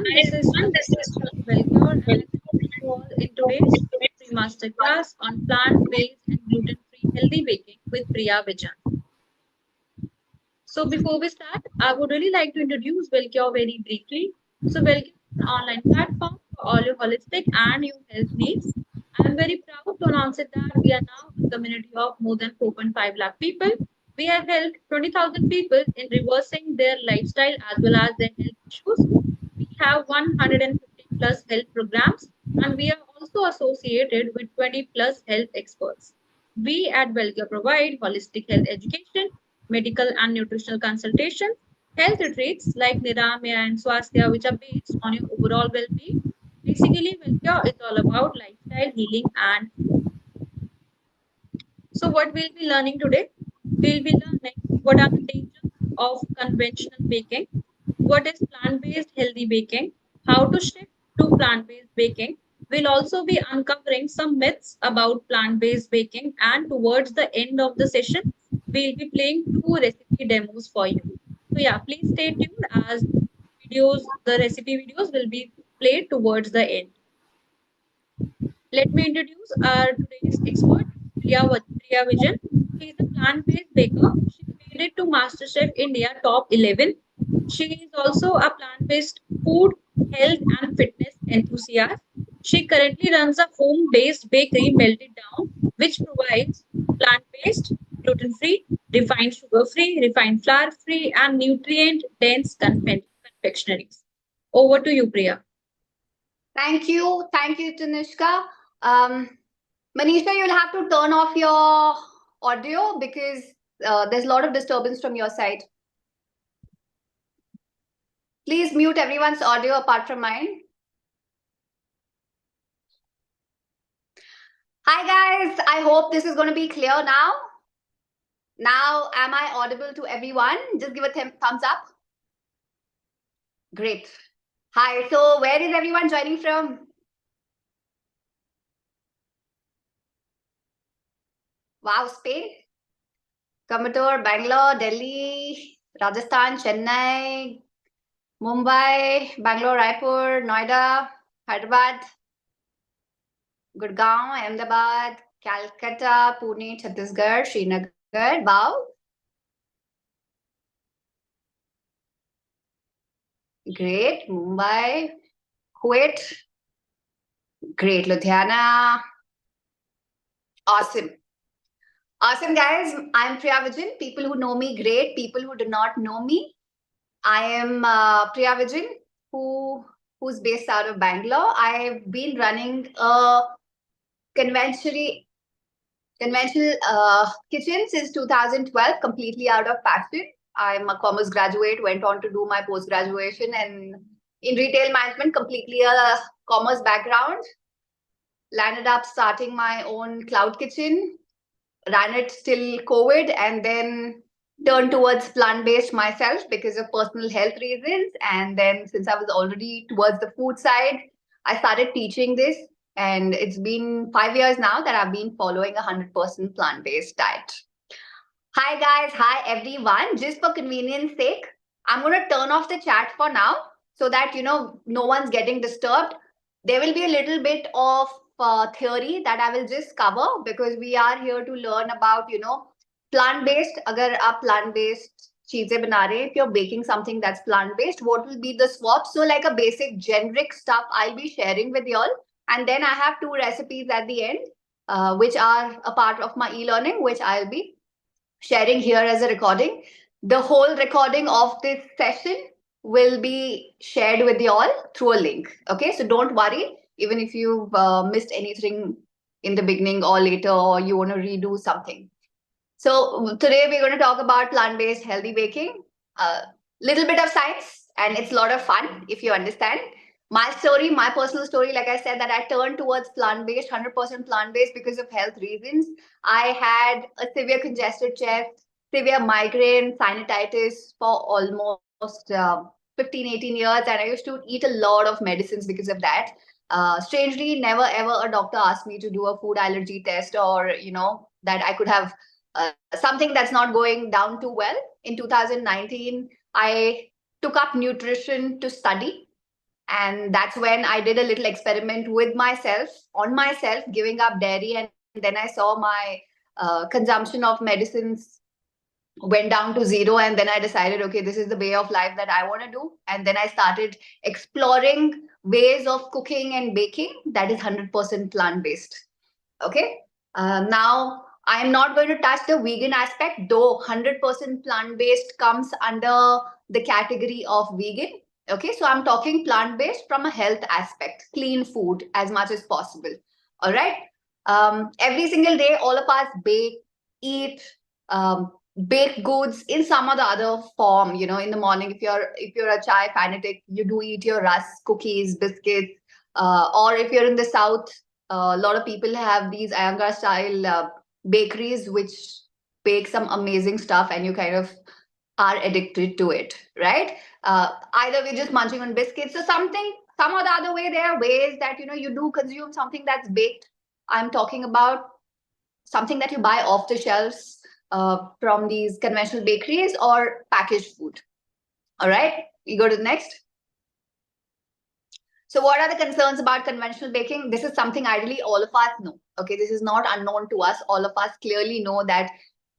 This is Tanushka from Belgium, and I will see you all in today's gluten-free masterclass on plant-based and gluten-free healthy baking with Priya Vijan. So before we start, I would really like to introduce Wellcure very briefly. So Wellcure is an online platform for all your holistic and your health needs. I am very proud to announce it that we are now a community of more than 4.5 lakh people. We have helped 20,000 people in reversing their lifestyle as well as their health issues. We have 150 plus health programs, and we are also associated with 20 plus health experts. We at Wellcare provide holistic health education, medical and nutritional consultations, health retreats like Niramya and Swasthya, which are based on your overall well being. Basically, Wellcare is all about lifestyle healing and food. So, what we'll be learning today? We'll be learning what are the dangers of conventional baking, what is plant based healthy baking, how to shift to plant based baking. We'll also be uncovering some myths about plant based baking, and towards the end of the session, we'll be playing two recipe demos for you. So, yeah, please stay tuned as the recipe videos will be played towards the end. Let me introduce our today's expert, Priya Vijan. She is a plant-based baker. She made it to MasterChef India Top 11. She is also a plant-based food, health, and fitness enthusiast. She currently runs a home-based bakery, Melted Down, which provides plant-based, gluten-free, refined sugar-free, refined flour-free, and nutrient-dense confectionaries. Over to you, Priya. Thank you. Thank you, Tanushka. Manisha, you'll have to turn off your audio because there's a lot of disturbance from your side. Please mute everyone's audio apart from mine. Hi, guys. I hope this is going to be clear now. Now, am I audible to everyone? Just give a thumbs up. Great. Hi. So where is everyone joining from? Wow, Spain. Coimbatore, Bangalore, Delhi, Rajasthan, Chennai, Mumbai, Bangalore, Raipur, Noida, Hyderabad, Gurgaon, Ahmedabad, Calcutta, Pune, Chhattisgarh, Srinagar. Wow. Great. Mumbai, Kuwait. Great. Ludhiana. Awesome. Awesome, guys. I'm Priya Vijan. People who know me, great. People who do not know me, I am Priya Vijan, who's based out of Bangalore. I've been running a conventional kitchen since 2012, completely out of passion. I'm a commerce graduate, went on to do my post-graduation and in retail management, completely a commerce background. Landed up starting my own cloud kitchen, ran it till COVID, and then turned towards plant-based myself because of personal health reasons. And then since I was already towards the food side, I started teaching this. And it's been 5 years now that I've been following 100% plant-based diet. Hi, guys. Hi, everyone. Just for convenience sake, I'm going to turn off the chat for now so that, no one's getting disturbed. There will be a little bit of theory that I will just cover because we are here to learn about, plant-based. Agar aap plant-based cheezein bana rahe, if you're baking something that's plant-based, what will be the swap? So like a basic generic stuff I'll be sharing with y'all. And then I have two recipes at the end, which are a part of my e-learning, which I'll be sharing here as a recording. The whole recording of this session will be shared with you all through a link. Okay, so don't worry, even if you've missed anything in the beginning or later, or you want to redo something. So today we're going to talk about plant-based healthy baking. A little bit of science, and it's a lot of fun if you understand. My story, my personal story, like I said, that I turned towards plant-based, 100% plant-based because of health reasons. I had a severe congested chest, severe migraine, sinusitis for almost 15, 18 years. And I used to eat a lot of medicines because of that. Strangely, never ever a doctor asked me to do a food allergy test or, that I could have something that's not going down too well. In 2019, I took up nutrition to study. And that's when I did a little experiment with myself, on myself, giving up dairy. And then I saw my consumption of medicines went down to zero. And then I decided, okay, this is the way of life that I want to do. And then I started exploring ways of cooking and baking that is 100% plant-based. Okay. Now, I am not going to touch the vegan aspect, though 100% plant-based comes under the category of vegan. Okay, so I'm talking plant-based from a health aspect, clean food as much as possible. All right. Every single day, all of us eat um, baked goods in some or the other form. You know, in the morning, if you're a chai fanatic, you do eat your rusk, cookies, biscuits, or if you're in the south, a lot of people have these Iyengar style bakeries which bake some amazing stuff, and you kind of are addicted to it, right? Either we're just munching on biscuits or something, some or the other way. There are ways that you do consume something that's baked. I'm talking about something that you buy off the shelves from these conventional bakeries or packaged food. All right, we go to the next. So what are the concerns about conventional baking? This is something ideally all of us know. Okay, this is not unknown to us. All of us clearly know that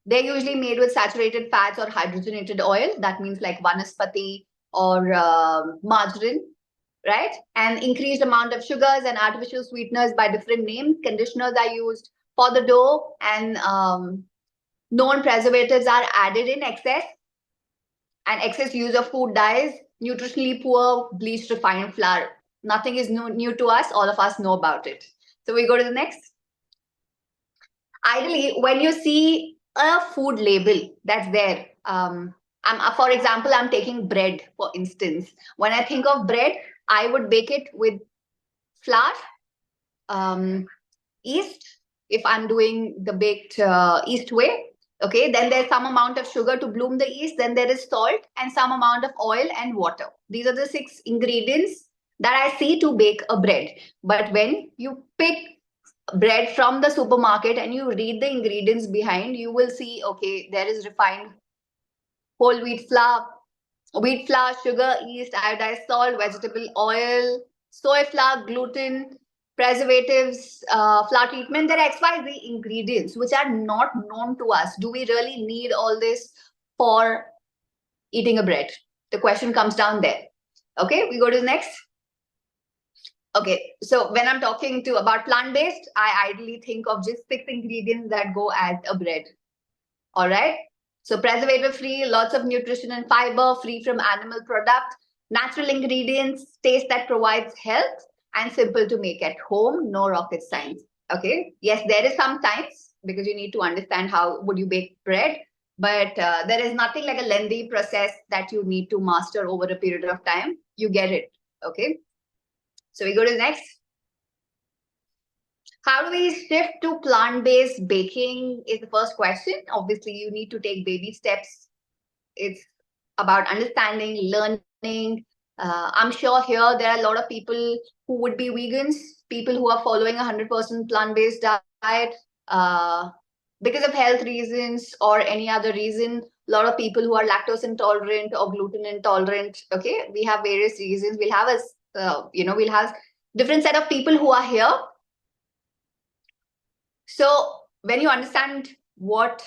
they're usually made with saturated fats or hydrogenated oil. That means like vanaspati or margarine, right? And increased amount of sugars and artificial sweeteners by different names. Conditioners are used for the dough, and known preservatives are added in excess. And excess use of food dyes, nutritionally poor, bleached refined flour. Nothing is new to us. All of us know about it. So we go to the next. Ideally, when you see a food label that's there, for example, I'm taking bread, for instance. When I think of bread, I would bake it with flour, yeast, if I'm doing the baked yeast way. Okay, then there's some amount of sugar to bloom the yeast, then there is salt and some amount of oil and water. These are the 6 ingredients that I see to bake a bread. But when you pick bread from the supermarket and you read the ingredients behind, you will see, okay, there is refined whole wheat flour, sugar, yeast, iodized salt, vegetable oil, soy flour, gluten, preservatives, flour treatment. There are XYZ ingredients which are not known to us. Do we really need all this for eating a bread? The question comes down there. Okay, we go to the next. Okay, so when I'm talking about plant-based, I ideally think of just 6 ingredients that go as a bread. All right. So preservative-free, lots of nutrition and fiber, free from animal product, natural ingredients, taste that provides health, and simple to make at home, no rocket science. Okay. Yes, there is some science because you need to understand how would you bake bread, but there is nothing like a lengthy process that you need to master over a period of time. You get it. Okay. So we go to the next. How do we shift to plant-based baking is the first question. Obviously, you need to take baby steps. It's about understanding, learning. I'm sure here there are a lot of people who would be vegans, people who are following 100% plant-based diet because of health reasons or any other reason. A lot of people who are lactose intolerant or gluten intolerant. Okay, we have various reasons. We'll have we'll have different set of people who are here. So when you understand what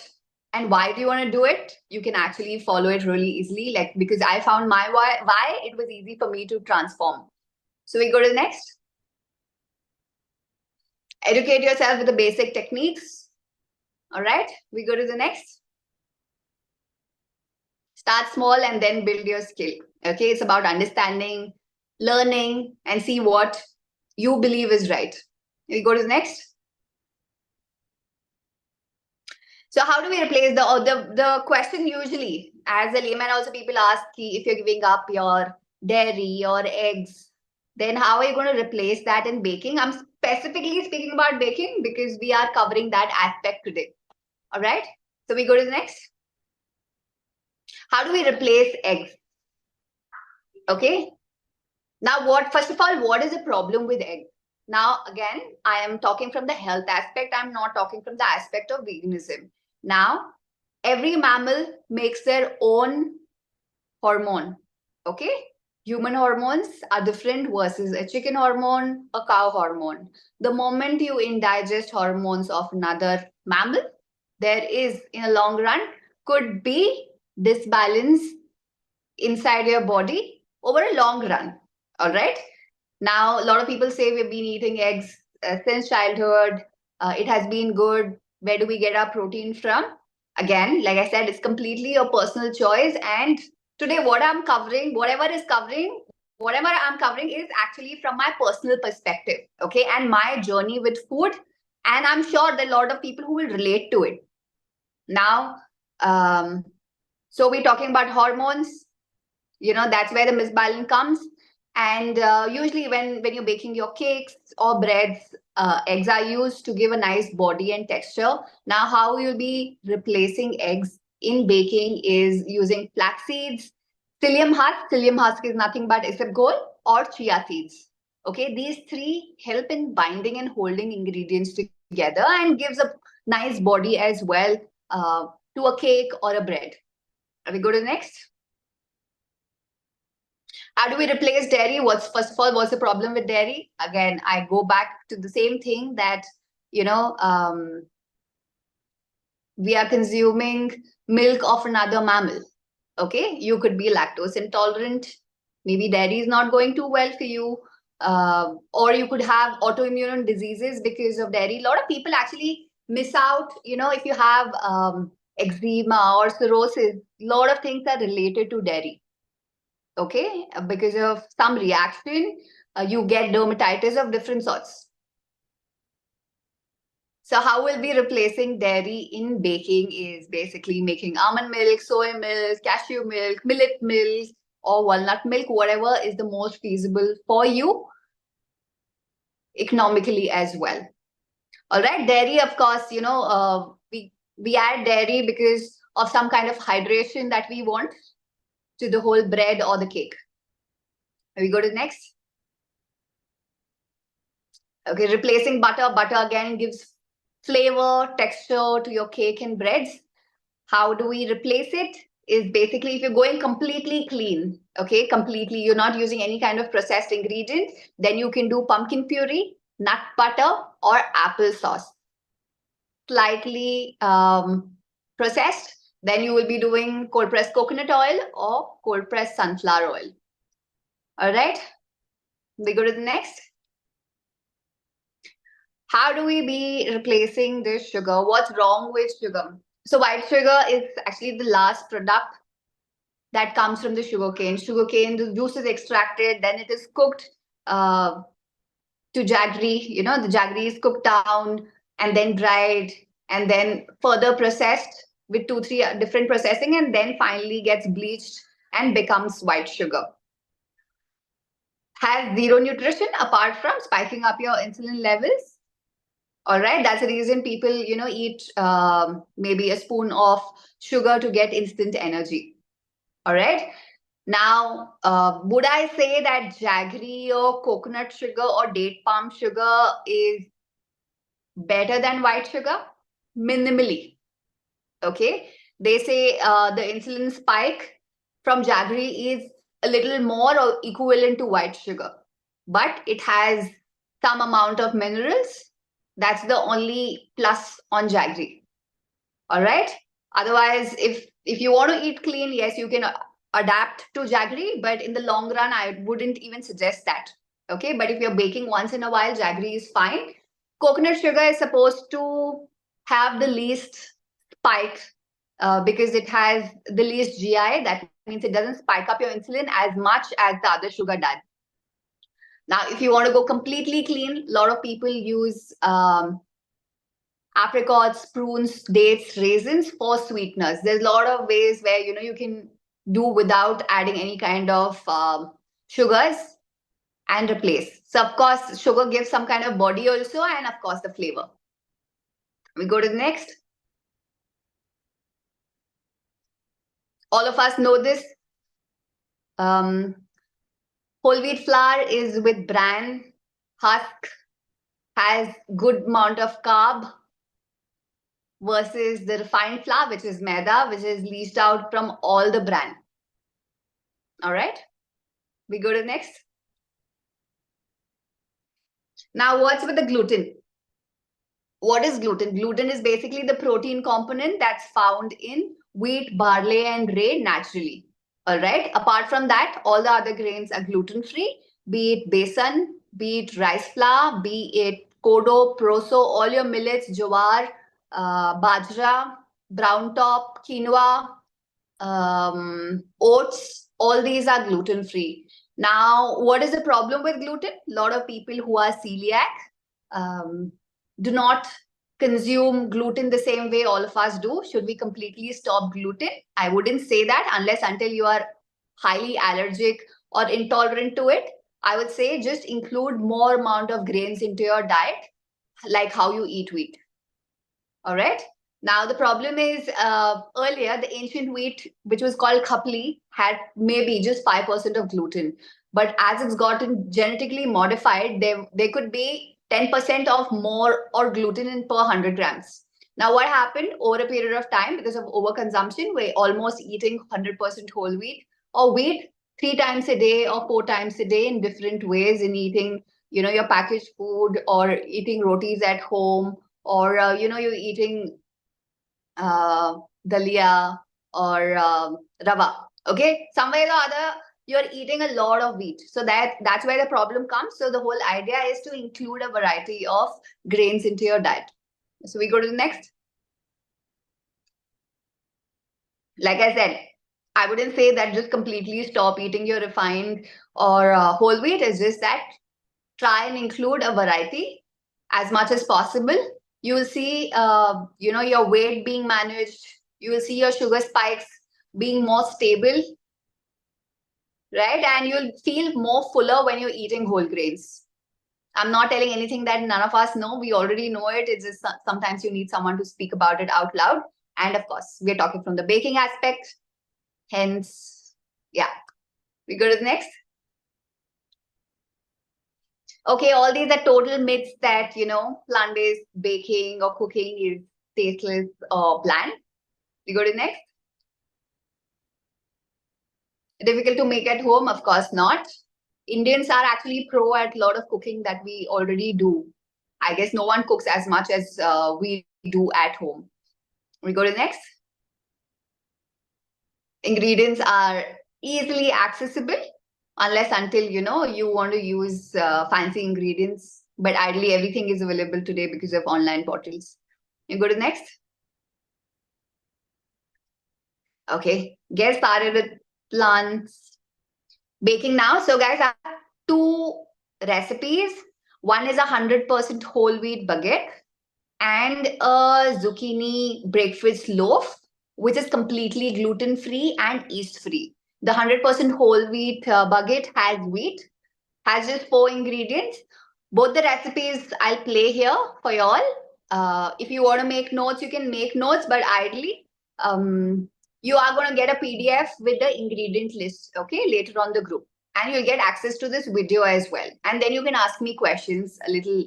and why do you want to do it, you can actually follow it really easily. Like, because I found my why it was easy for me to transform. So we go to the next. Educate yourself with the basic techniques. All right, we go to the next. Start small and then build your skill. Okay, it's about understanding, learning, and see what you believe is right. We go to the next. So how do we replace the question usually, as a layman also people ask, if you're giving up your dairy or eggs, then how are you going to replace that in baking? I'm specifically speaking about baking because we are covering that aspect today. All right. So we go to the next. How do we replace eggs? Okay. Now, first of all, what is the problem with eggs? Now, again, I am talking from the health aspect. I'm not talking from the aspect of veganism. Now, every mammal makes their own hormone. Okay. Human hormones are different versus a chicken hormone, a cow hormone. The moment you indigest hormones of another mammal, there is, in a long run, could be disbalance inside your body over a long run. All right. Now, a lot of people say we've been eating eggs since childhood. It has been good. Where do we get our protein from? Again, like I said, it's completely your personal choice. And today, whatever I'm covering is actually from my personal perspective. Okay. And my journey with food. And I'm sure there are a lot of people who will relate to it. Now, um, so we're talking about hormones. That's where the misbalance comes. And usually when you're baking your cakes or breads, eggs are used to give a nice body and texture. Now how you'll be replacing eggs in baking is using flax seeds, psyllium husk is nothing but isabgol, or chia seeds. Okay, these three help in binding and holding ingredients together and gives a nice body as well, uh, to a cake or a bread. Are we go to the next? How do we replace dairy? First of all, what's the problem with dairy? Again, I go back to the same thing that, you know, um, we are consuming milk of another mammal. Okay, you could be lactose intolerant. Maybe dairy is not going too well for you. Or you could have autoimmune diseases because of dairy. A lot of people actually miss out, if you have eczema or cirrhosis, a lot of things are related to dairy. Okay, because of some reaction, you get dermatitis of different sorts. So how we'll be replacing dairy in baking is basically making almond milk, soy milk, cashew milk, millet milk, or walnut milk, whatever is the most feasible for you economically as well. All right, dairy, of course, we add dairy because of some kind of hydration that we want to the whole bread or the cake. We go to the next. Okay, replacing butter. Butter again gives flavor, texture to your cake and breads. How do we replace it? Is basically if you're going completely clean, okay, completely, you're not using any kind of processed ingredient, then you can do pumpkin puree, nut butter, or apple sauce. Slightly processed, then you will be doing cold pressed coconut oil or cold pressed sunflower oil. All right, we go to the next. How do we be replacing this sugar? What's wrong with sugar? So white sugar is actually the last product that comes from the sugarcane. Sugarcane, the juice is extracted, then it is cooked to jaggery. The jaggery is cooked down and then dried and then further processed with 2-3 different processing, and then finally gets bleached and becomes white sugar. Has zero nutrition apart from spiking up your insulin levels. All right, that's the reason people, eat maybe a spoon of sugar to get instant energy. All right. Now, would I say that jaggery or coconut sugar or date palm sugar is better than white sugar? Minimally. Okay. They say the insulin spike from jaggery is a little more or equivalent to white sugar, but it has some amount of minerals. That's the only plus on jaggery. All right. Otherwise, if you want to eat clean, yes, you can adapt to jaggery, but in the long run, I wouldn't even suggest that. Okay. But if you're baking once in a while, jaggery is fine. Coconut sugar is supposed to have the least spike because it has the least GI. That means it doesn't spike up your insulin as much as the other sugar does. Now, if you want to go completely clean, a lot of people use apricots, prunes, dates, raisins for sweeteners. There's a lot of ways where you can do without adding any kind of sugars and replace. So of course, sugar gives some kind of body also, and of course the flavor. We go to the next. All of us know this. Whole wheat flour is with bran husk, has good amount of carb, versus the refined flour, which is maida, which is leached out from all the bran. All right. We go to next. Now, what's with the gluten? What is gluten? Gluten is basically the protein component that's found in wheat, barley, and rye naturally. All right. Apart from that, all the other grains are gluten free, be it besan, be it rice flour, be it kodo, proso, all your millets, jowar, bajra, brown top, quinoa, oats, all these are gluten free. Now, what is the problem with gluten? A lot of people who are celiac do not consume gluten the same way all of us do. Should we completely stop gluten? I wouldn't say that unless until you are highly allergic or intolerant to it. I would say just include more amount of grains into your diet, like how you eat wheat. All right. Now the problem is earlier the ancient wheat, which was called khapli, had maybe just 5% of gluten. But as it's gotten genetically modified, they could be 10% of more or gluten in per 100 grams. Now what happened over a period of time because of overconsumption, we're almost eating 100% whole wheat or wheat 3 times a day or 4 times a day in different ways in eating, your packaged food or eating rotis at home or you're eating dalia or rava. Okay, somewhere or the other you're eating a lot of wheat, so that's where the problem comes. So the whole idea is to include a variety of grains into your diet. So we go to the next. Like I said, I wouldn't say that just completely stop eating your refined or whole wheat. It's just that try and include a variety as much as possible. You will see, your weight being managed. You will see your sugar spikes being more stable, right? And you'll feel more fuller when you're eating whole grains. I'm not telling anything that none of us know. We already know it. It's just sometimes you need someone to speak about it out loud. And of course, we're talking from the baking aspect. Hence, yeah. We go to the next. Okay, all these are total myths that, plant-based baking or cooking is tasteless or bland. We go to next. Difficult to make at home? Of course not. Indians are actually pro at a lot of cooking that we already do. I guess no one cooks as much as we do at home. We go to next. Ingredients are easily accessible unless until, you want to use fancy ingredients. But ideally, everything is available today because of online portals. You go to next. Okay, get started with plants baking now. So guys, I have 2 recipes. One is 100% whole wheat baguette and a zucchini breakfast loaf, which is completely gluten-free and yeast-free. The 100% whole wheat baguette has just 4 ingredients. Both the recipes I'll play here for y'all. If you want to make notes, you can make notes, but ideally, you are going to get a PDF with the ingredient list, okay, later on the group. And you'll get access to this video as well. And then you can ask me questions a little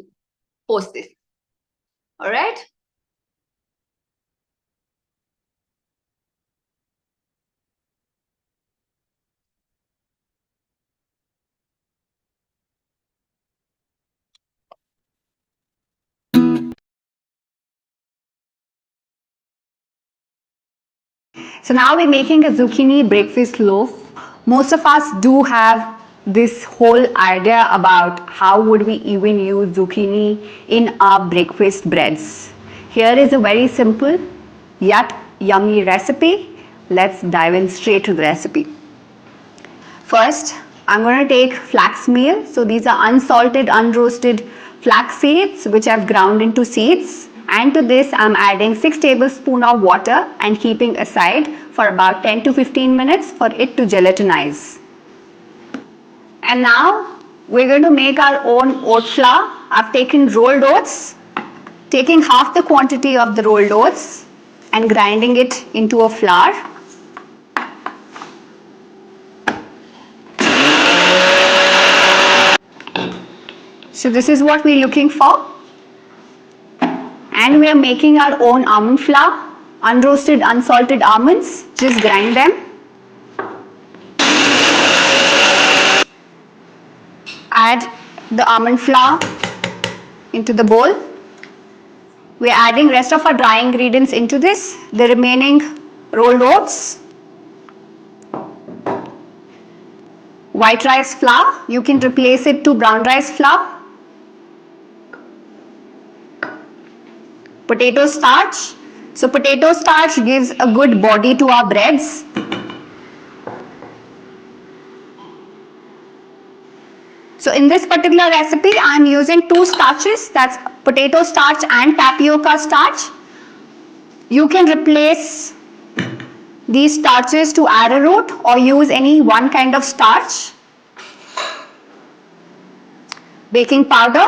post this. All right. So now we're making a zucchini breakfast loaf. Most of us do have this whole idea about how would we even use zucchini in our breakfast breads. Here is a very simple yet yummy recipe. Let's dive in straight to the recipe. First, I'm going to take flax meal. So these are unsalted, unroasted flax seeds which I've ground into seeds. And to this, I'm adding 6 tablespoons of water and keeping aside for about 10 to 15 minutes for it to gelatinize. And now we're going to make our own oat flour. I've taken rolled oats, taking half the quantity of the rolled oats and grinding it into a flour. So this is what we're looking for. And we are making our own almond flour, unroasted, unsalted almonds. Just grind them. add the almond flour into the bowl. We are adding rest of our dry ingredients into this. The remaining rolled oats, white rice flour, you can replace it to brown rice flour, potato starch. So potato starch gives a good body to our breads. So in this particular recipe, I am using two starches, that's potato starch and tapioca starch. You can replace these starches to arrowroot or use any one kind of starch. Baking powder,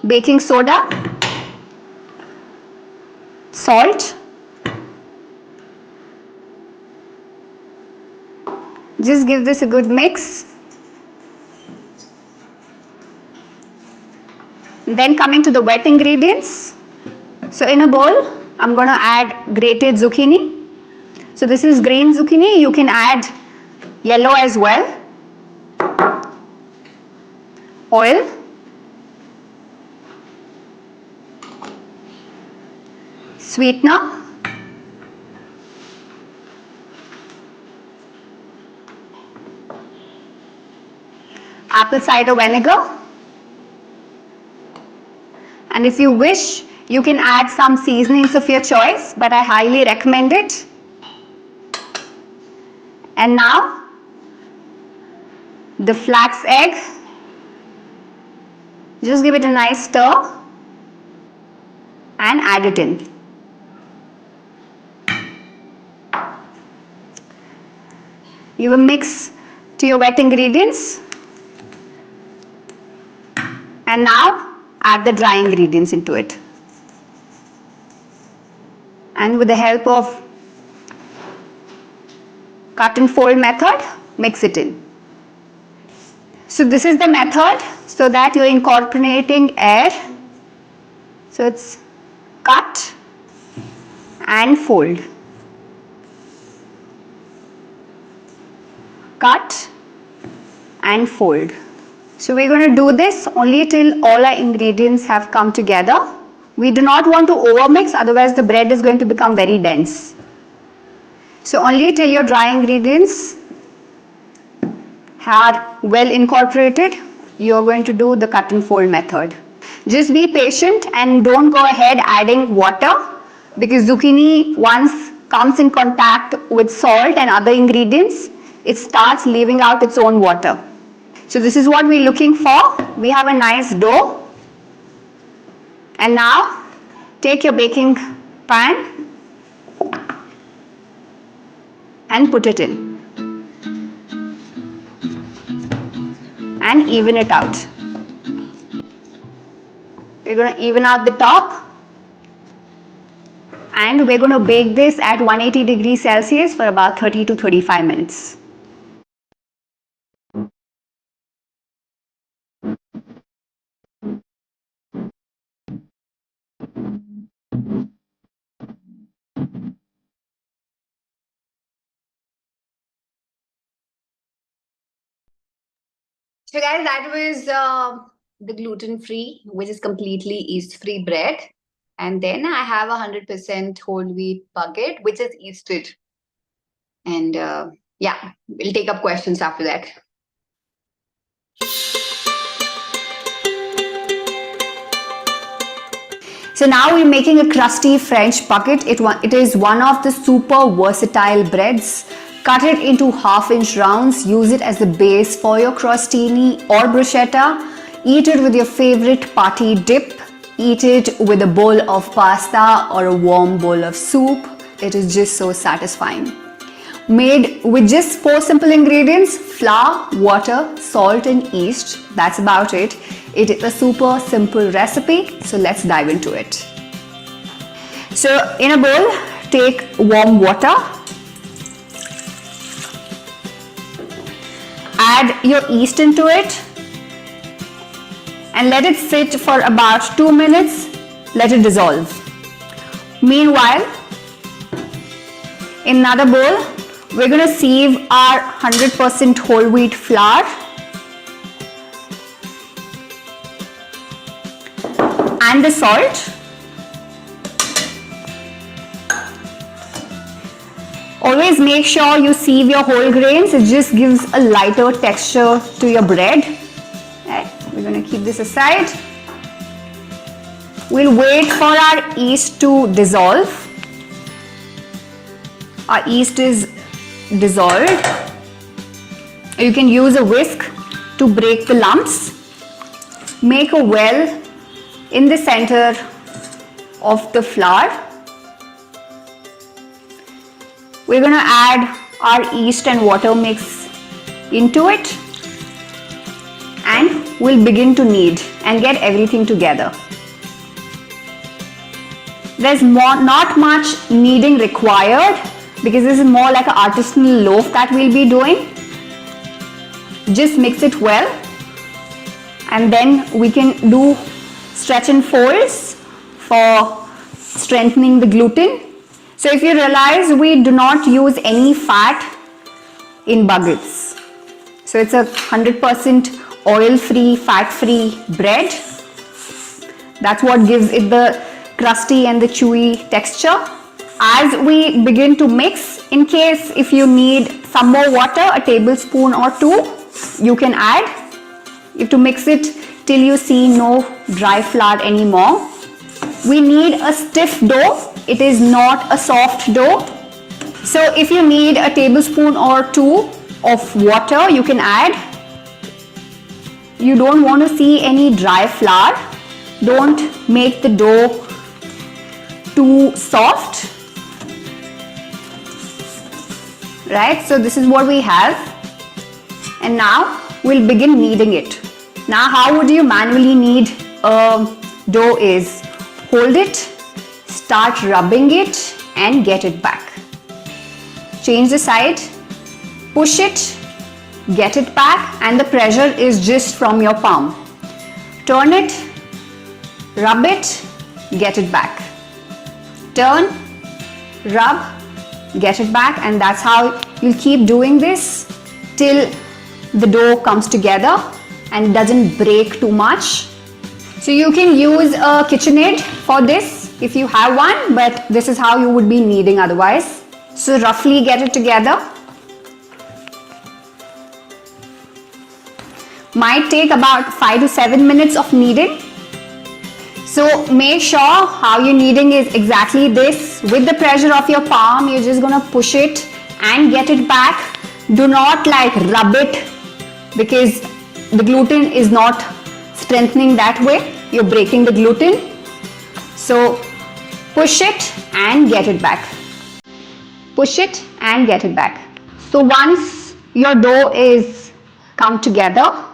baking soda, salt. Just give this a good mix. Then coming to the wet ingredients. So in a bowl, I'm going to add grated zucchini. So this is green zucchini. You can add yellow as well. Oil. Sweetener. Apple cider vinegar. And if you wish, you can add some seasonings of your choice, but I highly recommend it. And now, the flax egg. Just give it a nice stir and add it in. You will mix to your wet ingredients. And now, add the dry ingredients into it. And with the help of cut and fold method, mix it in. So this is the method so that you're incorporating air. So it's cut and fold. Cut and fold. So we're going to do this only till all our ingredients have come together. We do not want to overmix, otherwise the bread is going to become very dense. So only till your dry ingredients are well incorporated, you're going to do the cut and fold method. Just be patient and don't go ahead adding water, because zucchini once comes in contact with salt and other ingredients, it starts leaving out its own water. So this is what we're looking for. We have a nice dough. And now take your baking pan and put it in. And even it out. We're going to even out the top. And we're going to bake this at 180 degrees Celsius for about 30 to 35 minutes. So guys, that was the gluten-free, which is completely yeast-free bread. And then I have 100% whole wheat bucket, which is yeasted. And yeah, we'll take up questions after that. So now we're making a crusty French bucket. It is one of the super versatile breads. Cut it into half-inch rounds. Use it as the base for your crostini or bruschetta. Eat it with your favorite party dip. Eat it with a bowl of pasta or a warm bowl of soup. It is just so satisfying. Made with just 4 simple ingredients: flour, water, salt and yeast. That's about it. It is a super simple recipe, so let's dive into it. So in a bowl, take warm water. Add your yeast into it and let it sit for about 2 minutes. Let it dissolve. Meanwhile, in another bowl, We're going to sieve our 100% whole wheat flour and the salt. Always make sure you sieve your whole grains. It just gives a lighter texture to your bread. Okay, we're going to keep this aside. We'll wait for our yeast to dissolve. Our yeast is dissolved. You can use a whisk to break the lumps. Make a well in the center of the flour. We're going to add our yeast and water mix into it, and we'll begin to knead and get everything together. There's not much kneading required because this is more like an artisanal loaf that we'll be doing. Just mix it well, and then we can do stretch and folds for strengthening the gluten. So if you realize, we do not use any fat in buckets. So it's a 100% oil-free, fat-free bread. That's what gives it the crusty and the chewy texture. As we begin to mix, in case if you need some more water, a tablespoon or two, you can add. You have to mix it till you see no dry flour anymore. We need a stiff dough. It is not a soft dough. So if you need a tablespoon or two of water, you can add. You don't want to see any dry flour. Don't make the dough too soft. Right, so this is what we have. And now we'll begin kneading it. Now how would you manually knead a dough is, hold it, start rubbing it and get it back. Change the side, push it, get it back, and the pressure is just from your palm. Turn it, rub it, get it back. Turn, rub, get it back, and that's how you'll keep doing this till the dough comes together and doesn't break too much. So you can use a KitchenAid for this if you have one, but this is how you would be kneading otherwise. So roughly get it together. Might take about 5 to 7 minutes of kneading. So make sure how you're kneading is exactly this. With the pressure of your palm, you're just gonna push it and get it back. Do not like rub it, because the gluten is not strengthening that way. You're breaking the gluten. So push it and get it back. Push it and get it back. So once your dough is come together,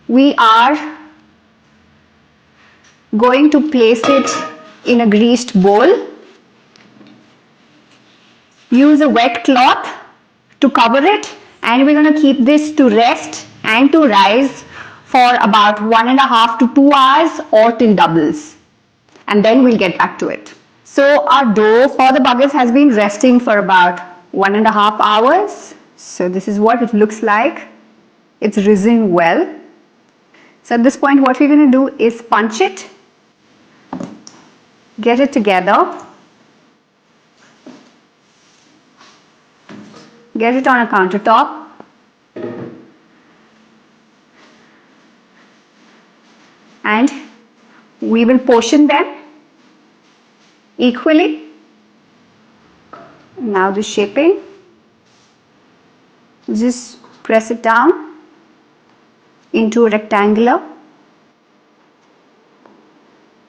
we are going to place it in a greased bowl. Use a wet cloth to cover it, and we're going to keep this to rest and to rise for about 1.5 to 2 hours or till doubles, and then we'll get back to it. So our dough for the baguettes has been resting for about 1.5 hours. So this is what it looks like. It's risen well. So at this point, what we're going to do is punch it, get it together, get it on a countertop, and we will portion them equally. Now the shaping, just press it down into a rectangular.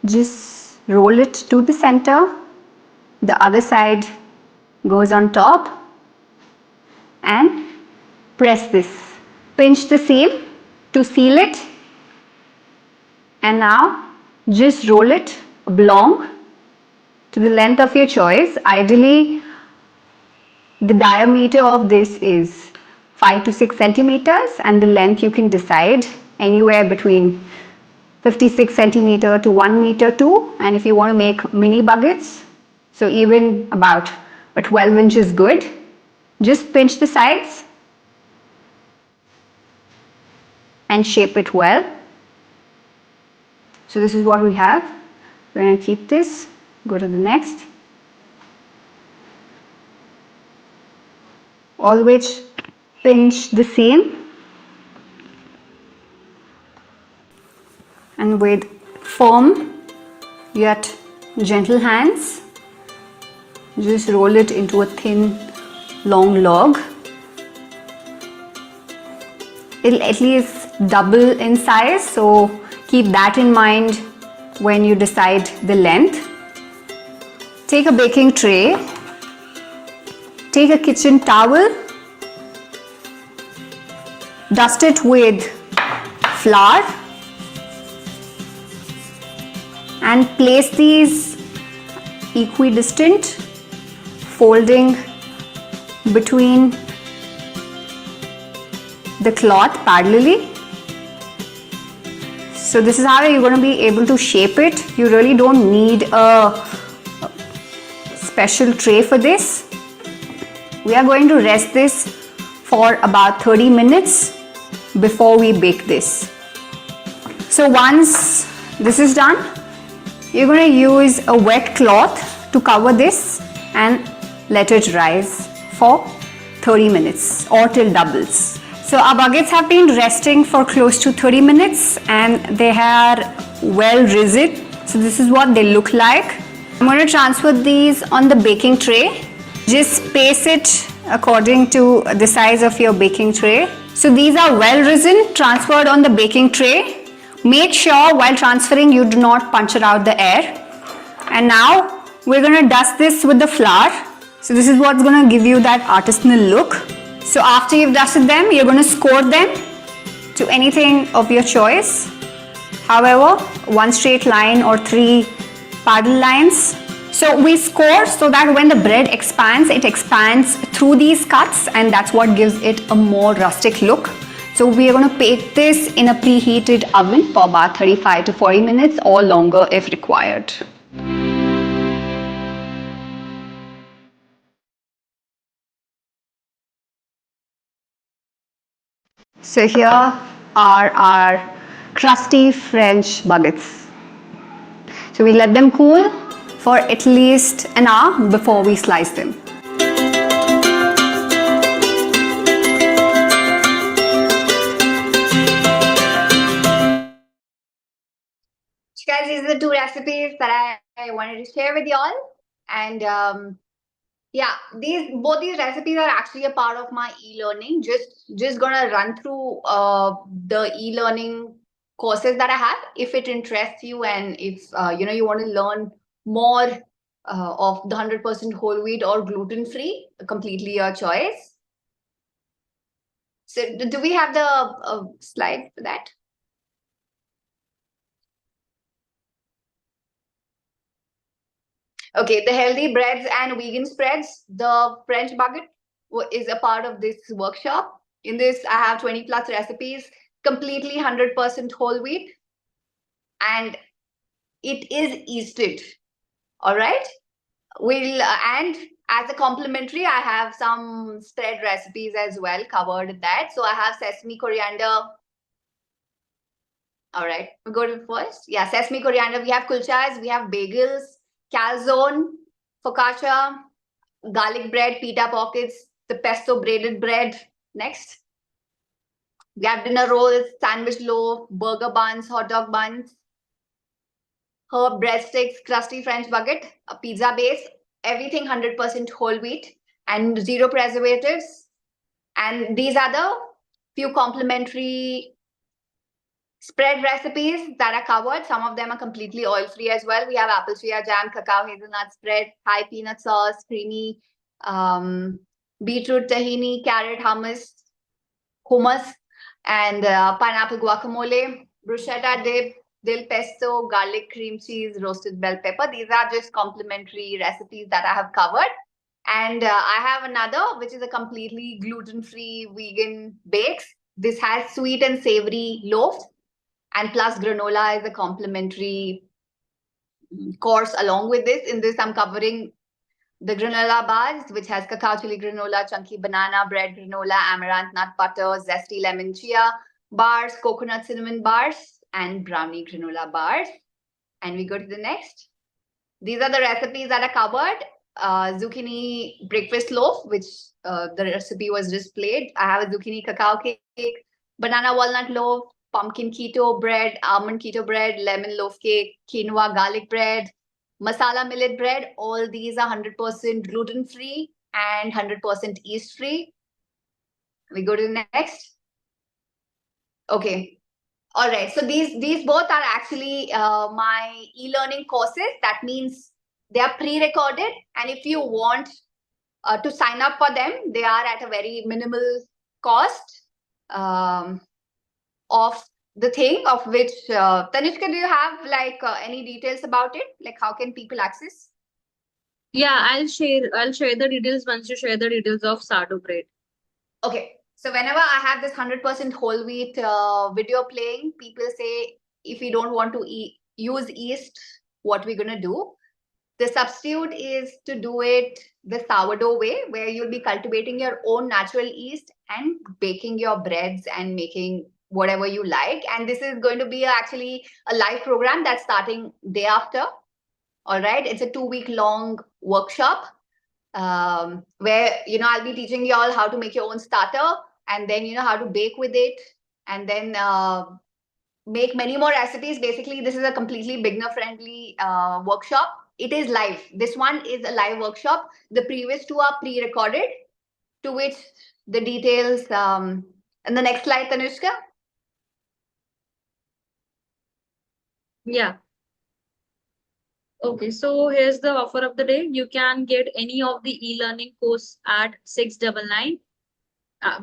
Just roll it to the center. The other side goes on top, and press this. Pinch the seal to seal it, and now just roll it oblong to the length of your choice. Ideally, the diameter of this is 5 to 6 centimeters, and the length you can decide anywhere between 56 centimeter to 1 meter too. And if you want to make mini baguettes, so even about but 12-inch is good. Just pinch the sides and shape it well. So this is what we have. We're going to keep this, go to the next. Always pinch the same, and with firm yet gentle hands, just roll it into a thin, long log. It'll at least double in size, so keep that in mind when you decide the length. Take a baking tray, take a kitchen towel, dust it with flour, and place these equidistant, folding between the cloth parallelly. So this is how you're going to be able to shape it. You really don't need a special tray for this. We are going to rest this for about 30 minutes before we bake this. So once this is done, you're going to use a wet cloth to cover this and let it rise for 30 minutes or till doubles. So our baguettes have been resting for close to 30 minutes and they are well risen. So this is what they look like. I'm going to transfer these on the baking tray. Just space it according to the size of your baking tray. So these are well risen, transferred on the baking tray. Make sure while transferring you do not puncture out the air. And now we're going to dust this with the flour. So this is what's going to give you that artisanal look. So after you've dusted them, you're going to score them to anything of your choice. However, one straight line or 3 parallel lines. So we score so that when the bread expands, it expands through these cuts, and that's what gives it a more rustic look. So we are going to bake this in a preheated oven for about 35 to 40 minutes or longer if required. So here are our crusty French baguettes. So we let them cool for at least an hour before we slice them. Guys, these are the 2 recipes that I wanted to share with y'all. And yeah, both these recipes are actually a part of my e-learning. Just gonna run through the e-learning courses that I have. If it interests you and if you want to learn more of the 100% whole wheat or gluten-free, completely your choice. So do we have the slide for that? Okay, the healthy breads and vegan spreads. The French baguette is a part of this workshop. In this, I have 20 plus recipes, completely 100% whole wheat. And it is yeasted. All right. And as a complimentary, I have some spread recipes as well covered that. So I have sesame, coriander. All right, we'll go to first. Yeah, sesame, coriander. We have kulchas, we have bagels, calzone, focaccia, garlic bread, pita pockets, the pesto braided bread. Next. We have dinner rolls, sandwich loaf, burger buns, hot dog buns, herb breadsticks, crusty French baguette, a pizza base, everything 100% whole wheat and 0 preservatives. And these are the few complimentary spread recipes that are covered. Some of them are completely oil-free as well. We have apple chia jam, cacao hazelnut spread, Thai peanut sauce, creamy beetroot tahini, carrot hummus, and pineapple guacamole, bruschetta dip, dill pesto, garlic cream cheese, roasted bell pepper. These are just complimentary recipes that I have covered. And I have another, which is a completely gluten-free vegan bakes. This has sweet and savory loaves. And plus granola is a complimentary course along with this. In this, I'm covering The granola bars, which has cacao chili granola, chunky banana bread granola, amaranth nut butter, zesty lemon chia bars, coconut cinnamon bars, and brownie granola bars. And we go to the next. These are the recipes that are covered. Zucchini breakfast loaf, which the recipe was displayed. I have a zucchini cacao cake, banana walnut loaf, pumpkin keto bread, almond keto bread, lemon loaf cake, quinoa garlic bread, masala millet bread. All these are 100% gluten free and 100% yeast free. We go to the next. Okay. All right. So these both are actually my e-learning courses. That means they are pre-recorded, and if you want to sign up for them, they are at a very minimal cost of the thing of which Tanishka, do you have like any details about it? Like how can people access? Yeah, I'll share the details once you share the details of sourdough bread. Okay. So whenever I have this 100% whole wheat video playing, people say if we don't want to use yeast, what we're gonna do? The substitute is to do it the sourdough way, where you'll be cultivating your own natural yeast and baking your breads and making whatever you like. And this is going to be actually a live program that's starting day after. All right. It's a 2-week long workshop where, I'll be teaching you all how to make your own starter and then, how to bake with it and then make many more recipes. Basically, this is a completely beginner friendly workshop. It is live. This one is a live workshop. The previous two are pre-recorded, to which the details and the next slide, Tanushka. Yeah. Okay, so here's the offer of the day. You can get any of the e-learning course at 699.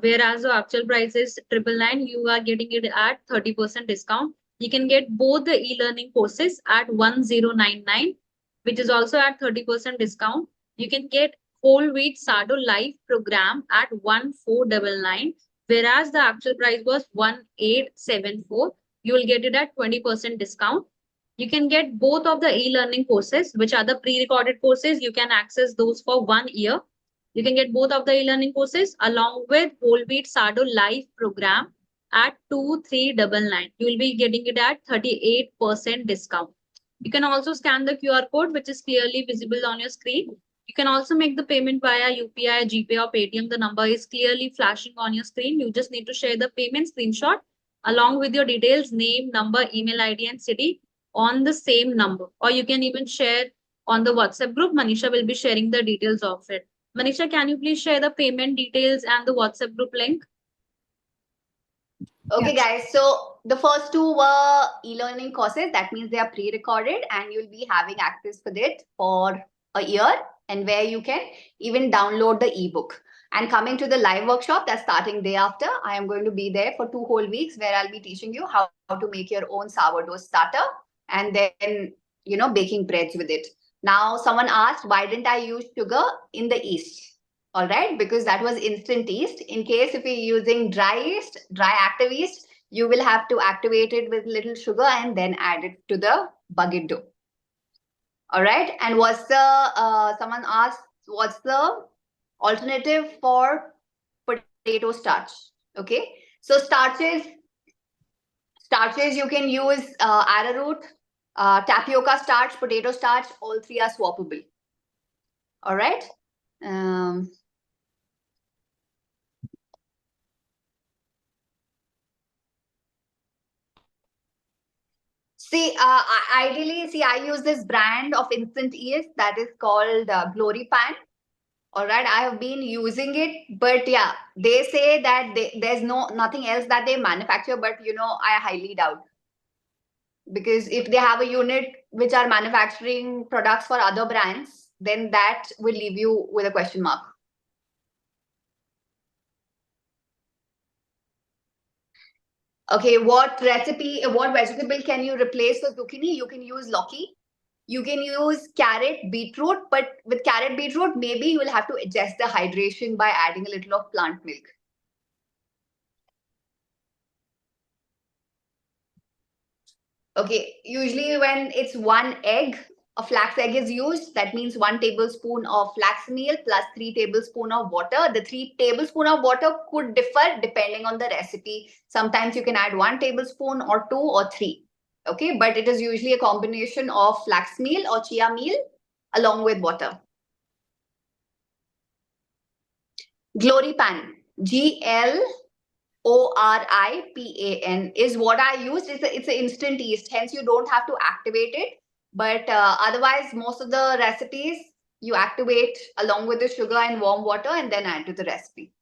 Whereas the actual price is 999, you are getting it at 30% discount. You can get both the e-learning courses at 1099, which is also at 30% discount. You can get whole wheat sourdough live program at 1499, whereas the actual price was 1874. You will get it at 20% discount. You can get both of the e-learning courses, which are the pre-recorded courses. You can access those for 1 year. You can get both of the e-learning courses along with whole wheat sourdough live program at 2399. You will be getting it at 38% discount. You can also scan the QR code, which is clearly visible on your screen. You can also make the payment via UPI, GPay, or Paytm. The number is clearly flashing on your screen. You just need to share the payment screenshot along with your details, name, number, email ID, and city on the same number. Or you can even share on the WhatsApp group. Manisha will be sharing the details of it. Manisha, can you please share the payment details and the WhatsApp group link? Okay, guys. So the first two were e-learning courses. That means they are pre-recorded and you'll be having access for it for a year, and where you can even download the ebook. And coming to the live workshop that's starting day after, I am going to be there for 2 whole weeks where I'll be teaching you how to make your own sourdough starter and then, baking breads with it. Now, someone asked, why didn't I use sugar in the yeast? All right, because that was instant yeast. In case if you're using dry yeast, dry active yeast, you will have to activate it with little sugar and then add it to the baguette dough. All right, and what's the someone asked, what's the alternative for potato starch? Okay, so starches you can use arrowroot, tapioca starch, potato starch. All three are swappable. All right. See, ideally, I use this brand of instant yeast that is called Glory Pan. All right, I have been using it, but yeah, they say that there's nothing else that they manufacture, but I highly doubt, because if they have a unit which are manufacturing products for other brands, then that will leave you with a question mark. Okay, what vegetable can you replace with zucchini? You can use loki. You can use carrot, beetroot, but with carrot, beetroot, maybe you will have to adjust the hydration by adding a little of plant milk. Okay, usually when it's one egg, a flax egg is used. That means 1 tablespoon of flax meal plus 3 tablespoon of water. The 3 tablespoon of water could differ depending on the recipe. Sometimes you can add 1 tablespoon or 2 or 3. Okay, but it is usually a combination of flax meal or chia meal along with water. Glory pan, GLORIPAN is what I used. It's an instant yeast, hence you don't have to activate it. But otherwise, most of the recipes you activate along with the sugar and warm water and then add to the recipe.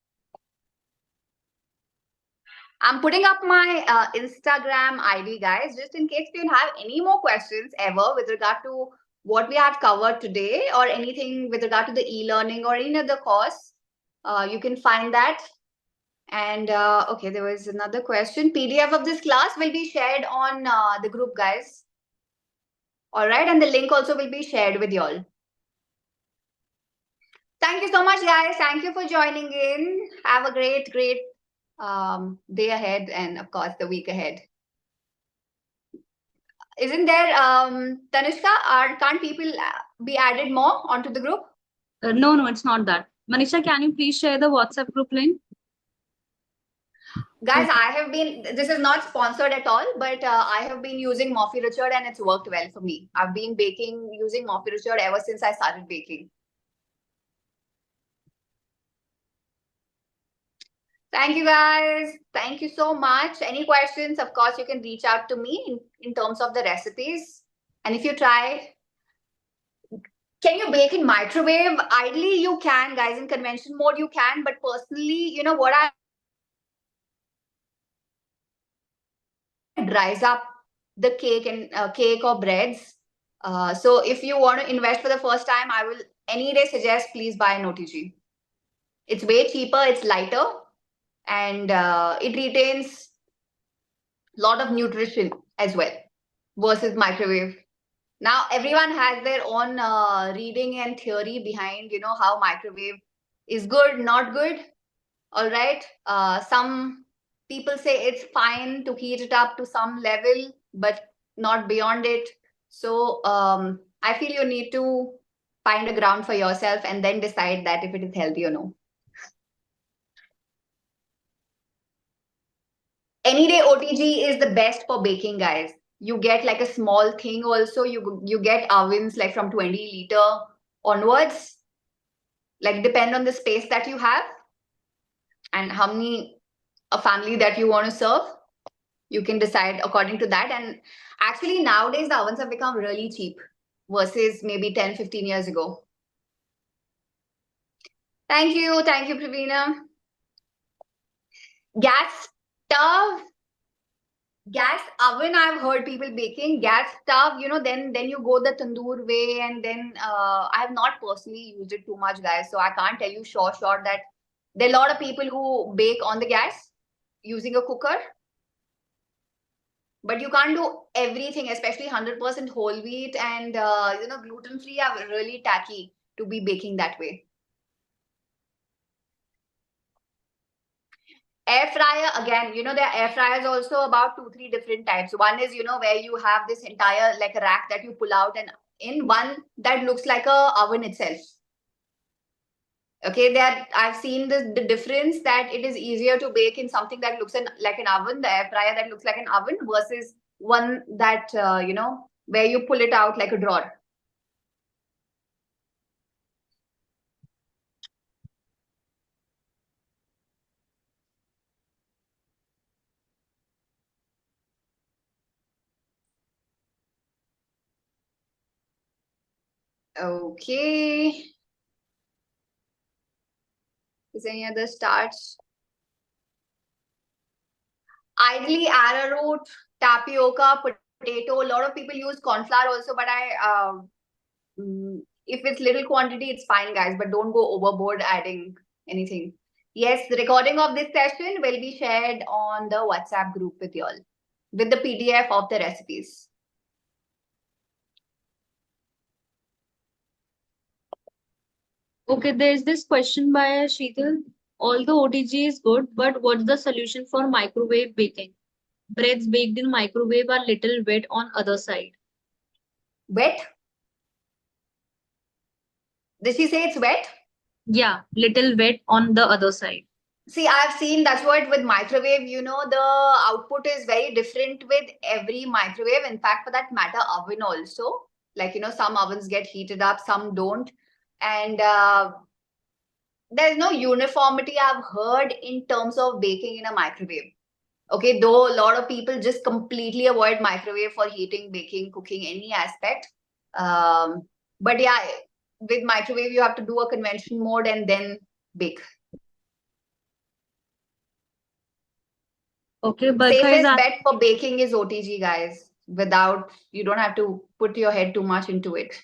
I'm putting up my Instagram ID, guys, just in case you have any more questions ever with regard to what we have covered today or anything with regard to the e-learning or any other course. You can find that. And okay, there was another question. PDF of this class will be shared on the group, guys. All right, and the link also will be shared with you all. Thank you so much, guys. Thank you for joining in. Have a great day ahead and, of course, the week ahead. Isn't there, Tanushka, can't people be added more onto the group? No, it's not that. Manisha, can you please share the WhatsApp group link? Guys, I have been, this is not sponsored at all, but I have been using Morphy Richard and it's worked well for me. I've been baking using Morphy Richard ever since I started baking. Thank you, guys. Thank you so much. Any questions, of course, you can reach out to me in terms of the recipes. And if you try, can you bake in microwave? Ideally, you can, guys. In convention mode, you can. But personally, you know what dries up the cake and cake or breads. So if you want to invest for the first time, I will any day suggest please buy an OTG. It's way cheaper, it's lighter, and it retains a lot of nutrition as well versus microwave. Now everyone has their own reading and theory behind, you know, how microwave is good, not good. All right. Some people say it's fine to heat it up to some level, but not beyond it. So I feel you need to find a ground for yourself and then decide that if it is healthy or no. Any day OTG is the best for baking, guys. You get like a small thing also. You get ovens like from 20 liter onwards. Like depend on the space that you have and how many a family that you want to serve. You can decide according to that. And actually nowadays the ovens have become really cheap versus maybe 10-15 years ago. Thank you Pravina. Gas stove, gas oven, I've heard people baking. Gas stove, you know, then you go the tandoor way. And then I have not personally used it too much, guys, so I can't tell you sure that there are a lot of people who bake on the gas using a cooker. But you can't do everything, especially 100% whole wheat and you know, gluten-free are really tacky to be baking that way. Air fryer, again, you know, there are air fryers also about 2-3 different types. One is, you know, where you have this entire like a rack that you pull out, and in one that looks like a oven itself. Okay, I've seen the difference that it is easier to bake in something that looks like an oven, the air fryer that looks like an oven, versus one that, you know, where you pull it out like a drawer. Okay. Is there any other starch? Ideally, arrowroot, tapioca, potato. A lot of people use corn flour also, but if it's little quantity, it's fine, guys. But don't go overboard adding anything. Yes, the recording of this session will be shared on the WhatsApp group with you all, with the PDF of the recipes. Okay, there's this question by Sheetal. Although OTG is good, but what's the solution for microwave baking? Breads baked in microwave are little wet on other side. Wet? Did she say it's wet? Yeah, little wet on the other side. See, I've seen that's what with microwave, the output is very different with every microwave. In fact, for that matter, oven also. Like, some ovens get heated up, some don't. And there's no uniformity I've heard in terms of baking in a microwave. Okay, though a lot of people just completely avoid microwave for heating, baking, cooking, any aspect. But yeah, with microwave, you have to do a convention mode and then bake. Okay, but Safest bet for baking is OTG, guys. You don't have to put your head too much into it.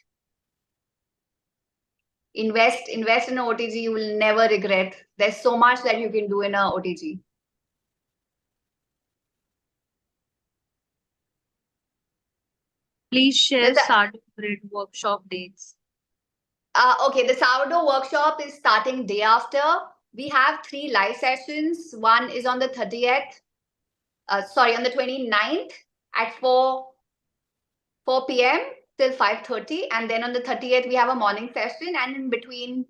Invest in an OTG, you will never regret. There's so much that you can do in a OTG. Please share sourdough bread workshop dates. Okay, the sourdough workshop is starting day after. We have 3 live sessions. One is on the 30th. On the 29th at 4 p.m. till 5:30, and then on the 30th we have a morning session, and in between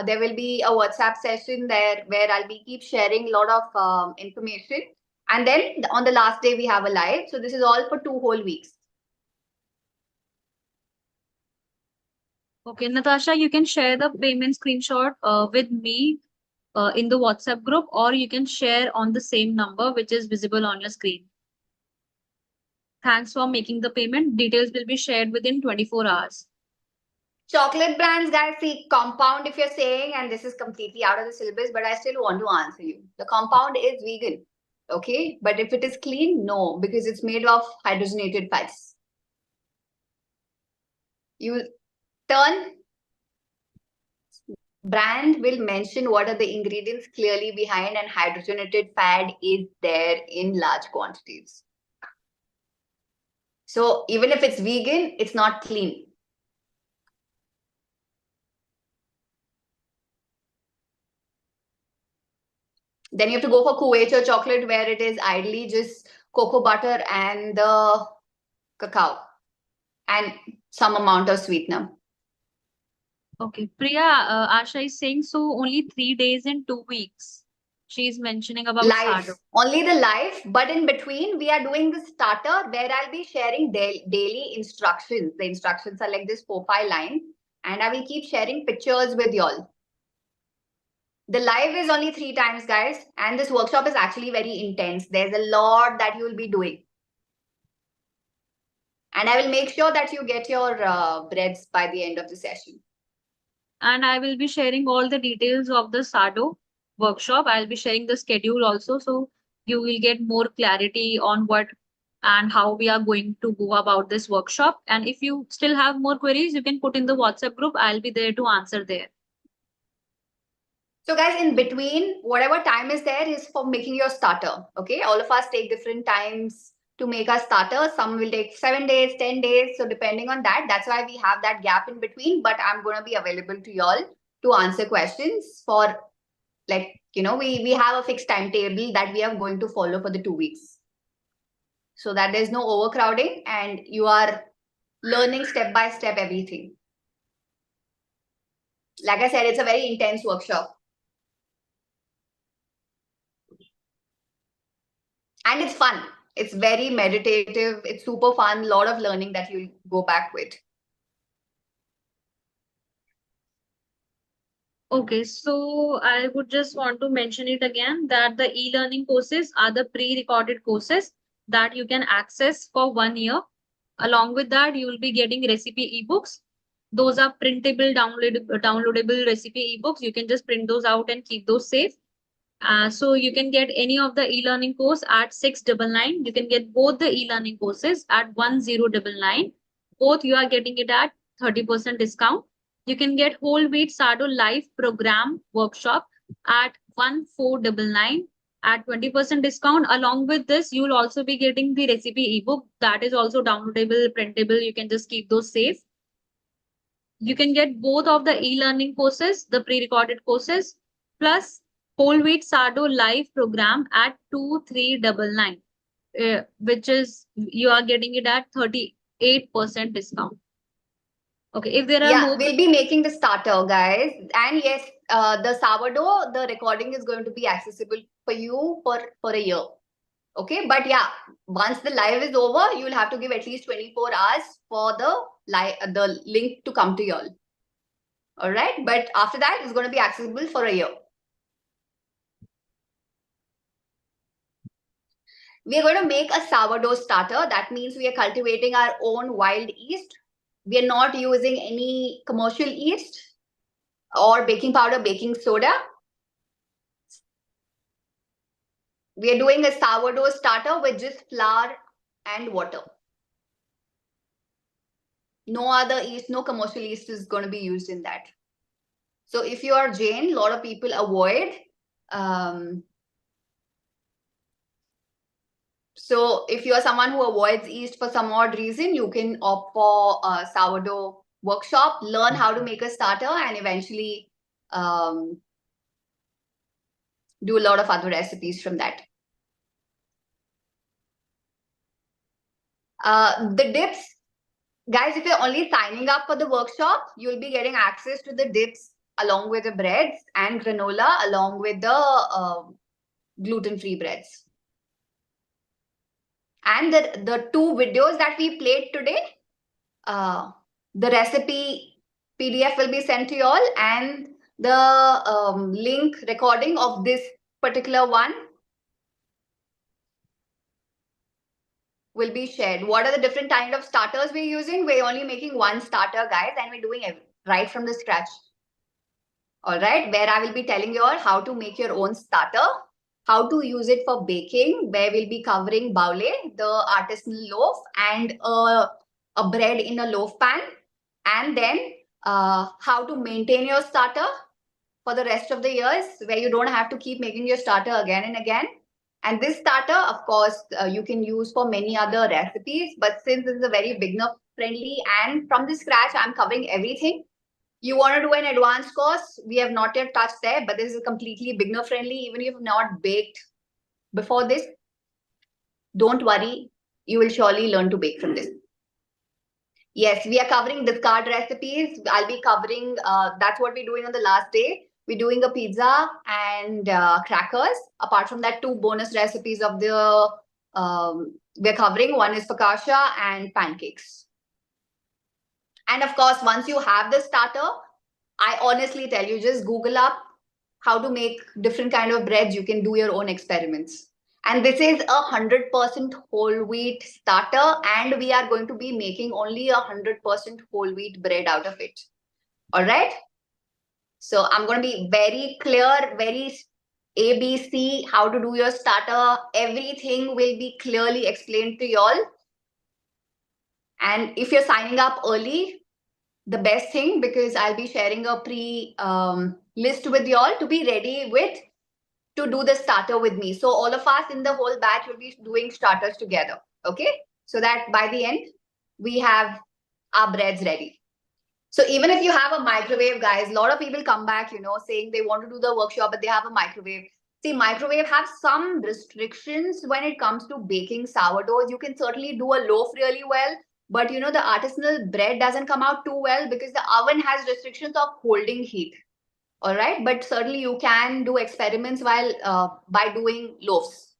there will be a WhatsApp session there where I'll be keep sharing a lot of information, and then on the last day we have a live. So this is all for 2 whole weeks. Okay, Natasha, you can share the payment screenshot with me in the WhatsApp group, or you can share on the same number which is visible on your screen. Thanks for making the payment. Details will be shared within 24 hours. Chocolate brands, guys, see, compound if you're saying, and this is completely out of the syllabus, but I still want to answer you. The compound is vegan, okay? But if it is clean, no, because it's made of hydrogenated fats. You turn, brand will mention what are the ingredients clearly behind, and hydrogenated fat is there in large quantities. So even if it's vegan, it's not clean. Then you have to go for Kuwaiter chocolate, where it is ideally just cocoa butter and the cacao and some amount of sweetener. Okay, Priya, Asha is saying so only 3 days in 2 weeks. She's mentioning about live, sourdough. only the live, but in between we are doing the starter where I'll be sharing daily instructions. The instructions are like this 4-5 line, and I will keep sharing pictures with y'all. The live is only 3 times, guys, and this workshop is actually very intense. There's a lot that you will be doing. And I will make sure that you get your breads by the end of the session. And I will be sharing all the details of the sourdough workshop. I'll be sharing the schedule also, so you will get more clarity on what and how we are going to go about this workshop. And if you still have more queries, you can put in the WhatsApp group. I'll be there to answer there. So guys, in between, whatever time is there is for making your starter. Okay, all of us take different times to make our starter. Some will take 7 days, 10 days. So depending on that, that's why we have that gap in between. But I'm going to be available to y'all to answer questions for, like, we have a fixed timetable that we are going to follow for the 2 weeks, so that there's no overcrowding and you are learning step by step everything. Like I said, it's a very intense workshop. And it's fun. It's very meditative. It's super fun. A lot of learning that you'll go back with. Okay, so I would just want to mention it again that the e-learning courses are the pre-recorded courses that you can access for 1 year. Along with that, you will be getting recipe ebooks. Those are printable, downloadable recipe ebooks. You can just print those out and keep those safe. So you can get any of the e-learning course at 699. You can get both the e-learning courses at 1099. Both you are getting it at 30% discount. You can get whole wheat sourdough live program workshop at 1499 at 20% discount. Along with this, you will also be getting the recipe ebook that is also downloadable, printable. You can just keep those safe. You can get both of the e-learning courses, the pre-recorded courses, plus whole wheat sourdough live program at 2399, which is you are getting it at 38% discount. Okay, if there are Yeah, more we'll be making the starter, guys. And yes, the sourdough, the recording is going to be accessible for you for a year. Okay, but yeah, once the live is over, you will have to give at least 24 hours for the link to come to you all. All right, but after that, it's going to be accessible for a year. We are going to make a sourdough starter. That means we are cultivating our own wild yeast. We are not using any commercial yeast or baking powder, baking soda. We are doing a sourdough starter with just flour and water. No other yeast, no commercial yeast is going to be used in that. So if you are Jain, a lot of people avoid. So if you are someone who avoids yeast for some odd reason, you can opt for a sourdough workshop, learn how to make a starter, and eventually do a lot of other recipes from that. The dips, guys, if you're only signing up for the workshop, you'll be getting access to the dips along with the breads and granola along with the gluten-free breads. And the two videos that we played today, the recipe PDF will be sent to you all, and the link recording of this particular one will be shared. What are the different kind of starters we're using? We're only making one starter, guys, and we're doing it right from the scratch. All right, where I will be telling you all how to make your own starter, how to use it for baking, where we'll be covering baule, the artisanal loaf, and a bread in a loaf pan, and then how to maintain your starter for the rest of the years, where you don't have to keep making your starter again and again. And this starter, of course, you can use for many other recipes, but since this is a very beginner friendly and from the scratch, I'm covering everything. You want to do an advanced course, we have not yet touched there, but this is completely beginner friendly. Even if you've not baked before this, don't worry, you will surely learn to bake from this. Yes, we are covering discard recipes. I'll be covering, that's what we're doing on the last day. We're doing a pizza and crackers. Apart from that, two bonus recipes of the we're covering. One is focaccia and pancakes. And of course, once you have the starter, I honestly tell you, just Google up how to make different kind of breads. You can do your own experiments. And this is 100% whole wheat starter, and we are going to be making only 100% whole wheat bread out of it. All right. So I'm going to be very clear, very ABC, how to do your starter. Everything will be clearly explained to y'all. And if you're signing up early, the best thing, because I'll be sharing a list with y'all to be ready to do the starter with me. So all of us in the whole batch will be doing starters together. Okay. So that by the end, we have our breads ready. So even if you have a microwave, guys, a lot of people come back, saying they want to do the workshop, but they have a microwave. See, microwave have some restrictions when it comes to baking sourdoughs. You can certainly do a loaf really well, but the artisanal bread doesn't come out too well because the oven has restrictions of holding heat. All right, but certainly you can do experiments while by doing loaves.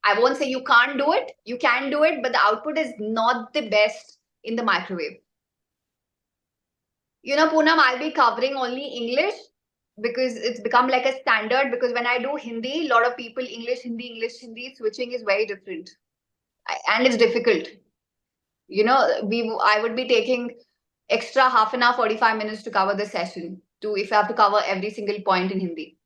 I won't say you can't do it. You can do it, but the output is not the best in the microwave. Poonam, I'll be covering only English because it's become like a standard. Because when I do Hindi, a lot of people English, Hindi, switching is very different, and it's difficult. I would be taking extra half an hour, 45 minutes to cover the session. If I have to cover every single point in Hindi.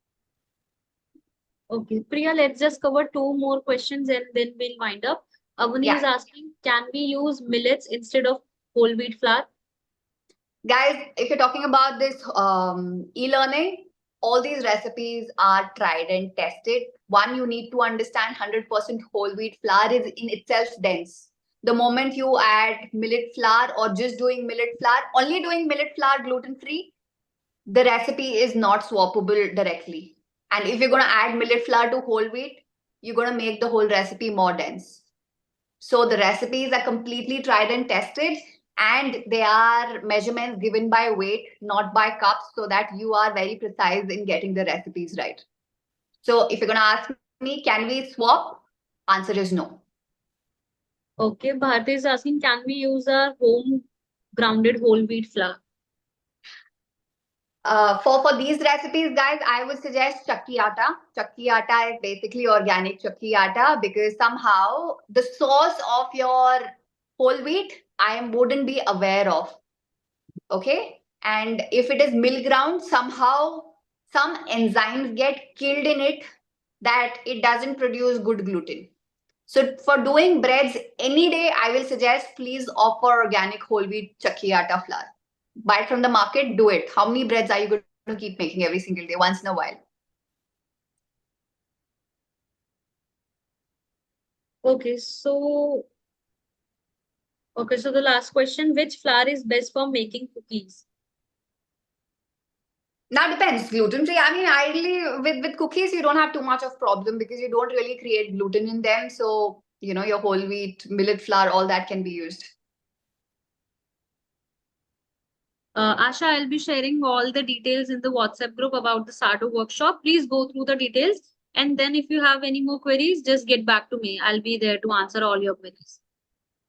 Okay, Priya, let's just cover two more questions and then we'll wind up. Avani is asking, can we use millets instead of whole wheat flour? Guys, if you're talking about this e-learning, all these recipes are tried and tested. One, you need to understand 100% whole wheat flour is in itself dense. The moment you add millet flour or just doing millet flour, only doing millet flour gluten-free, the recipe is not swappable directly. And if you're going to add millet flour to whole wheat, you're going to make the whole recipe more dense. So the recipes are completely tried and tested. And they are measurements given by weight, not by cups, so that you are very precise in getting the recipes right. So if you're going to ask me, can we swap? Answer is no. Okay, Bharti is asking, can we use our home grounded whole wheat flour? For these recipes, guys, I would suggest chakki atta. Chakki atta is basically organic chakki atta, because somehow the source of your whole wheat I wouldn't be aware of. Okay, and if it is mill ground, somehow some enzymes get killed in it that it doesn't produce good gluten. So for doing breads any day, I will suggest please offer organic whole wheat chakki atta flour. Buy it from the market, do it. How many breads are you going to keep making every single day, once in a while? Okay, so the last question, which flour is best for making cookies? Now depends. Gluten free. I mean, ideally with cookies, you don't have too much of problem because you don't really create gluten in them. So your whole wheat, millet flour, all that can be used. Asha, I'll be sharing all the details in the WhatsApp group about the Sardo workshop. Please go through the details. And then if you have any more queries, just get back to me. I'll be there to answer all your queries.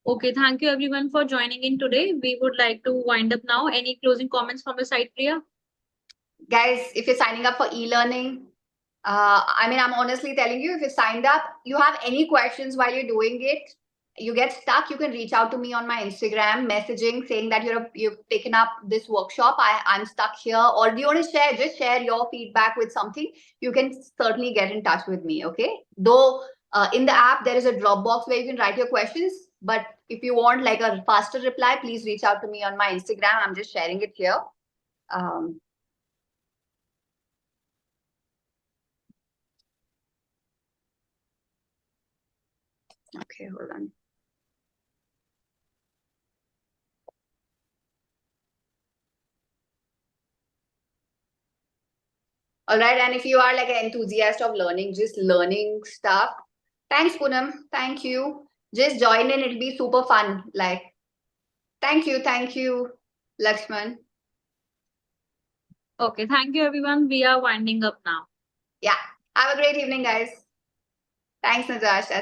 Okay, thank you everyone for joining in today. We would like to wind up now. Any closing comments from your side, Priya? Guys, if you're signing up for e-learning, I mean, I'm honestly telling you, if you signed up, you have any questions while you're doing it, you get stuck, you can reach out to me on my Instagram, messaging, saying that you've taken up this workshop. I'm stuck here. Or do you want to share? Just share your feedback with something. You can certainly get in touch with me. Okay. Though in the app there is a drop box where you can write your questions. But if you want like a faster reply, please reach out to me on my Instagram. I'm just sharing it here. Okay, hold on. All right. And if you are like an enthusiast of learning, just learning stuff, thanks, Poonam. Thank you. Just join in. It'll be super fun. Like, thank you. Thank you, Lakshman. Okay, thank you everyone. We are winding up now. Yeah. Have a great evening, guys. Thanks, Natasha.